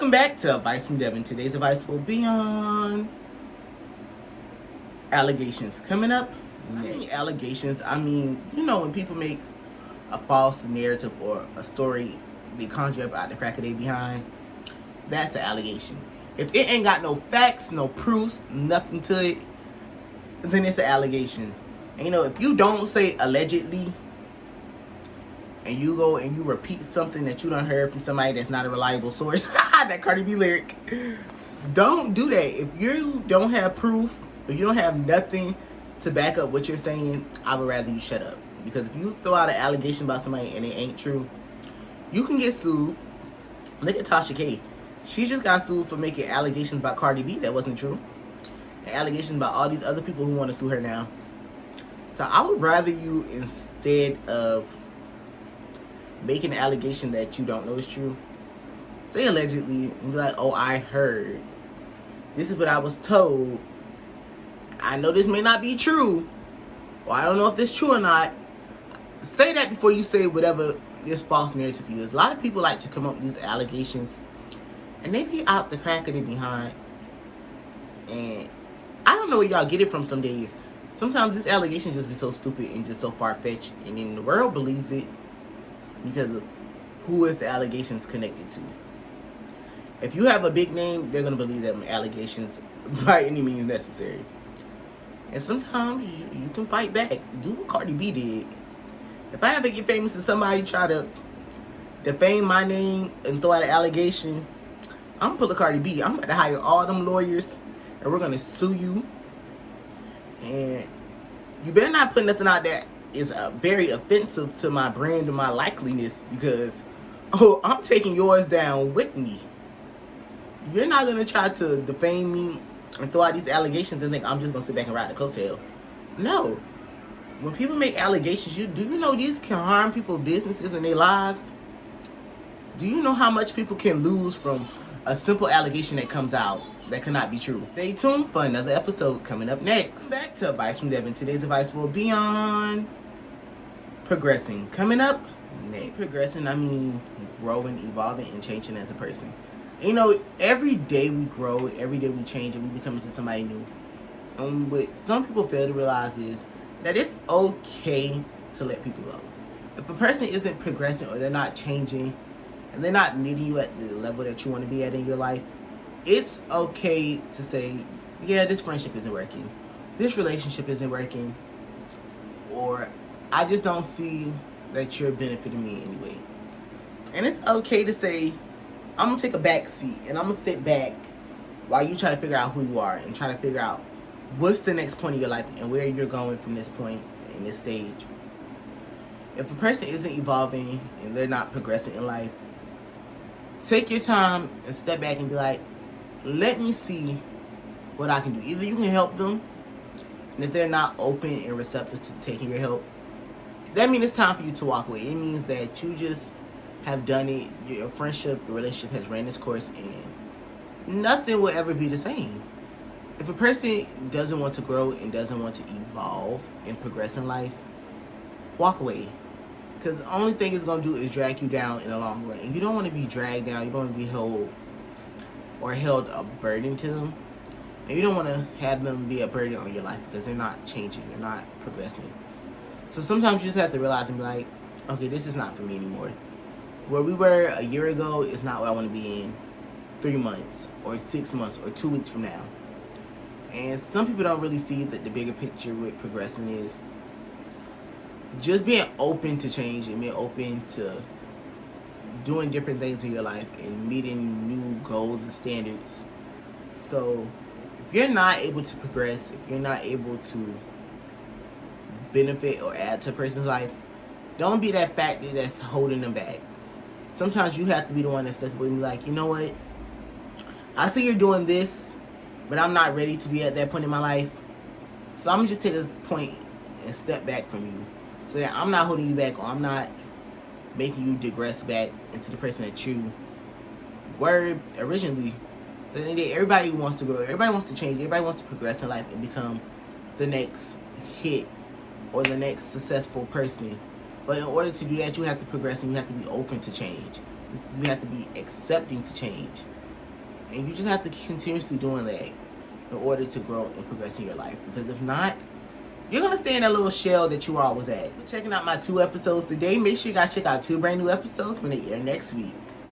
Welcome back to Advice from Devan. Today's advice will be on allegations. Coming up, allegations, when people make a false narrative or a story they conjure up out the crack of their behind, that's an allegation. If it ain't got no facts, no proofs, nothing to it, then it's an allegation. And if you don't say allegedly, and you go and you repeat something that you done heard from somebody that's not a reliable source, that Cardi B lyric, don't do that. If you don't have proof, if you don't have nothing to back up what you're saying, I would rather you shut up. Because if you throw out an allegation about somebody and it ain't true, you can get sued. Look at Tasha K. She just got sued for making allegations about Cardi B that wasn't true. And allegations about all these other people who want to sue her now. So I would rather you, instead of making an allegation that you don't know is true, say allegedly and be like, oh, I heard. This is what I was told. I know this may not be true, or I don't know if this is true or not. Say that before you say whatever this false narrative is. A lot of people like to come up with these allegations, and they be out the crack of it behind. And I don't know where y'all get it from some days. Sometimes these allegations just be so stupid and just so far-fetched, and then the world believes it because of who is the allegations connected to. If you have a big name, they're going to believe them allegations by any means necessary. And sometimes you can fight back. Do what Cardi B did. If I ever get famous and somebody try to defame my name and throw out an allegation, I'm going to pull a Cardi B. I'm going to hire all them lawyers and we're going to sue you. And you better not put nothing out that is very offensive to my brand and my likeliness, because I'm taking yours down with me. You're not going to try to defame me and throw out these allegations and think I'm just going to sit back and ride the coattail. No. When people make allegations, do you know these can harm people's businesses and their lives? Do you know how much people can lose from a simple allegation that comes out that cannot be true? Stay tuned for another episode coming up next. Back to Advice from Devan. Today's advice will be on progressing. Coming up next. Progressing, I mean growing, evolving, and changing as a person. Every day we grow, every day we change, and we become into somebody new. What some people fail to realize is that it's okay to let people go. If a person isn't progressing or they're not changing and they're not meeting you at the level that you want to be at in your life, it's okay to say, yeah, this friendship isn't working, this relationship isn't working, or I just don't see that you're benefiting me anyway. And it's okay to say, I'm going to take a back seat and I'm going to sit back while you try to figure out who you are and try to figure out what's the next point of your life and where you're going from this point in this stage. If a person isn't evolving and they're not progressing in life, take your time and step back and be like, let me see what I can do. Either you can help them, and if they're not open and receptive to taking your help, that means it's time for you to walk away. It means that you just have done it. Your friendship, your relationship has ran its course, and nothing will ever be the same. If a person doesn't want to grow and doesn't want to evolve and progress in life, walk away. Because the only thing it's going to do is drag you down in the long run. And you don't want to be dragged down. You don't want to be held a burden to them. And you don't want to have them be a burden on your life because they're not changing. They're not progressing. So sometimes you just have to realize and be like, okay, this is not for me anymore. Where we were a year ago is not where I want to be in 3 months or 6 months or 2 weeks from now. And some people don't really see that the bigger picture with progressing is just being open to change and being open to doing different things in your life and meeting new goals and standards. So if you're not able to progress, if you're not able to benefit or add to a person's life, don't be that factor that's holding them back. Sometimes you have to be the one that steps away and be like, you know what? I see you're doing this, but I'm not ready to be at that point in my life. So I'm going to just take this point and step back from you. So that I'm not holding you back, or I'm not making you digress back into the person that you were originally. At the end of the day, everybody wants to grow. Everybody wants to change. Everybody wants to progress in life and become the next hit or the next successful person. But in order to do that, you have to progress and you have to be open to change. You have to be accepting to change. And you just have to continuously doing that in order to grow and progress in your life. Because if not, you're going to stay in that little shell that you always at. Checking out my 2 episodes today. Make sure you guys check out 2 brand new episodes when they air next week.